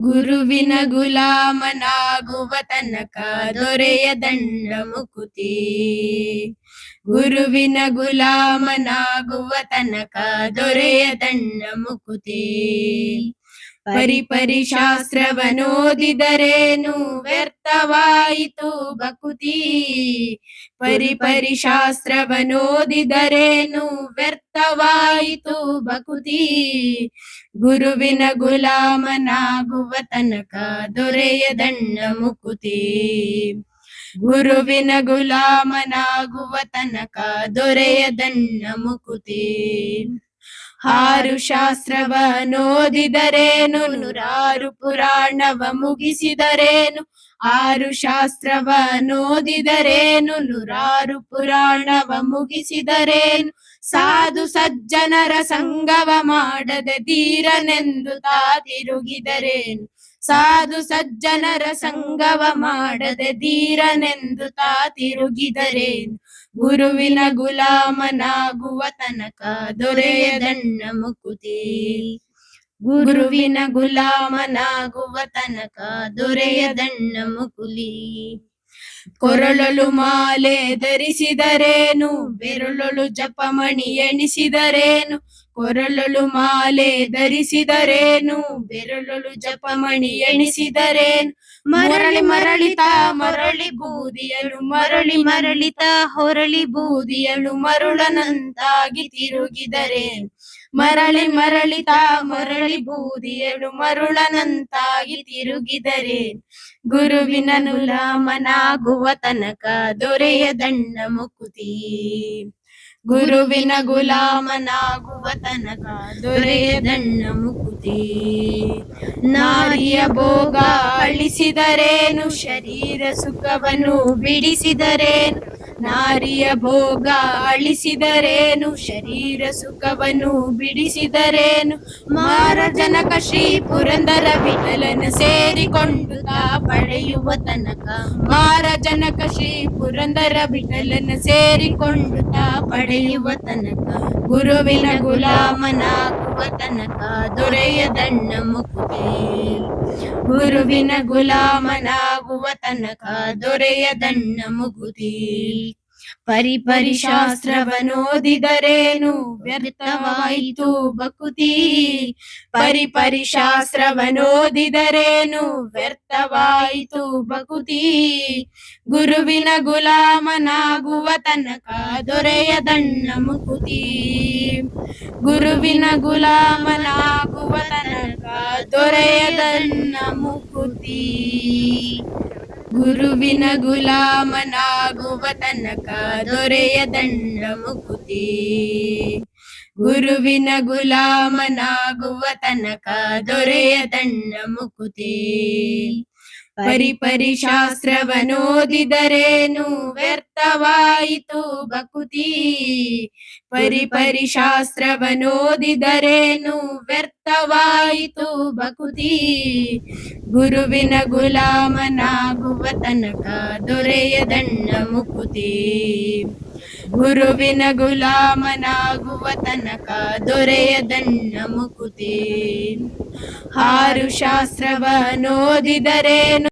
ಗುರುವಿನ ಗುಲಾಮನಾಗುವ ತನಕ ದೊರೆಯದಣ್ಣ ಮುಕುತಿ. ಗುರುವಿನ ಗುಲಾಮನಾಗುವ ತನಕ ದೊರೆಯದಣ್ಣ ಮುಕುತಿ. ಪರಿಪರಿ ಶಾಸ್ತ್ರವನೋದಿದರೇನು ವ್ಯರ್ಥವಾಯಿತು ಬಕುತಿ. ಪರಿಪರಿ ಶಾಸ್ತ್ರವನೋದಿದರೇನು ವ್ಯರ್ಥವಾಯಿತು ಬಕುತಿ. ಗುರುವಿನ ಗುಲಾಮನಾಗುವ ತನಕ ದೊರೆಯದಣ್ಣ ಮುಕುತಿ. ಗುರುವಿನ ಗುಲಾಮನಾಗುವ ತನಕ ದೊರೆಯದಣ್ಣ ಮುಕುತಿ. 6 ಶಾಸ್ತ್ರವನೋದಿದರೇನು 100 ಪುರಾಣವ ಮುಗಿಸಿದರೇನು. 6 ಶಾಸ್ತ್ರವನೋದಿದರೇನು 100 ಪುರಾಣವ ಮುಗಿಸಿದರೇನು. ಸಾಧು ಸಜ್ಜನರ ಸಂಗವ ಮಾಡದೆ ಧೀರನೆಂದು ತಾ ತಿರುಗಿದರೇನು. ಸಾಧು ಸಜ್ಜನರ ಸಂಗವ ಮಾಡದೆ ಧೀರನೆಂದು ತಾ ತಿರುಗಿದರೇನು. ಗುರುವಿನ ಗುಲಾಮನಾಗುವ ತನಕ ದೊರೆಯದಣ್ಣ ಮುಕುತಿ. ಗುರುವಿನ ಗುಲಾಮನಾಗುವ ತನಕ ದೊರೆಯದಣ್ಣ ಮುಕುಲಿ. ಕೊರಳಲು ಮಾಲೆ ಧರಿಸಿದರೇನು ಬೆರಳಲು ಜಪಮಣಿ ಎಣಿಸಿದರೇನು. ಕೊರಳಲು ಮಾಲೆ ಧರಿಸಿದರೇನು ಬೆರಳಲು ಜಪಮಣಿ ಎಣಿಸಿದರೇನು. ಮರಳಿ ಮರಳಿತ ಮರಳಿ ಬೂದಿಯಳು ಮರಳಿ ಮರಳಿತ ಹೊರಳಿ ಬೂದಿಯಳು ಮರುಳನಂತಾಗಿ ತಿರುಗಿದರೇನು. ಮರಳಿ ಮರಳಿತ ಮರಳಿ ಬೂದಿಯಳು ಮರುಳನಂತಾಗಿ ತಿರುಗಿದರೇನು. ಗುರುವಿನ ಗುಲಾಮನಾಗುವ ತನಕ ದೊರೆಯದಣ್ಣ ಮುಕುತಿ. ಗುರುವಿನ ಗುಲಾಮನಾಗುವ ತನಕ ದೊರೆಯದಣ್ಣ ಮುಕುತಿ. ನಾರಿಯ ಭೋಗ ಅಳಿಸಿದರೇನು ಶರೀರ ಸುಖವನ್ನು ಬಿಡಿಸಿದರೇನು. ನಾರಿಯ ಭೋಗ ಅಳಿಸಿದರೇನು ಶರೀರ ಸುಖವನ್ನು ಬಿಡಿಸಿದರೇನು. ಮಾರಜನಕ ಶ್ರೀ ಪುರಂದರ ವಿಠಲನ ಸೇರಿಕೊಂಡು ತಾ ಪಡೆಯುವ ತನಕ. ಮಾರಜನಕ ಶ್ರೀ ಪುರಂದರ ವಿಠಲನ ಸೇರಿಕೊಂಡು ತಾ ಪಡೆಯುವ ತನಕ. ಗುರುವಿನ ಗುಲಾಮನಾಗುವ ತನಕ ದೊರೆಯದಣ್ಣ ಮುಕುತಿ. ಗುರುವಿನ ಗುಲಾಮನಾಗುವ ತನಕ ದೊರೆಯದಣ್ಣ ಮುಕುತಿ. ಪರಿಪರಿ ಶಾಸ್ತ್ರವನೋದಿದರೇನು ವ್ಯರ್ಥವಾಯಿತು ಬಕುತಿ. ಪರಿಪರಿ ಶಾಸ್ತ್ರವನೋದಿದರೇನು ವ್ಯರ್ಥವಾಯಿತು ಬಕುತಿ. ಗುರುವಿನ ಗುಲಾಮನಾಗುವ ತನಕ ದೊರೆಯದಣ್ಣ ಮುಕುತಿ. ಗುರುವಿನ ಗುಲಾಮನಾಗುವ ತನಕ ದೊರೆಯದಣ್ಣ ಮುಕುತಿ. ಗುರುವಿನ ಗುಲಾಮನಾಗುವ ತನಕ ದೊರೆಯದಣ್ಣ ಮುಕುತಿ. ಗುರುವಿನ ಗುಲಾಮನಾಗುವ ತನಕ ದೊರೆಯದಣ್ಣ ಮುಕುತಿ. ಪರಿಪರಿ ಶಾಸ್ತ್ರವನೋದಿದರೇನು ವ್ಯರ್ಥವಾಯಿತು ಬಕುತಿ. ಪರಿಪರಿ ಶಾಸ್ತ್ರವನೋದಿದರೇನು ವ್ಯರ್ಥವಾಯಿತು ಬಕುತಿ. ಗುರುವಿನ ಗುಲಾಮನಾಗುವ ತನಕ ದೊರೆಯದಣ್ಣ ಮುಕುತಿ. ಗುರುವಿನ ಗುಲಾಮನಾಗುವ ತನಕ ದೊರೆಯದಣ್ಣ ಮುಕುತಿ. 6 ಶಾಸ್ತ್ರವನೋದಿದರೇನು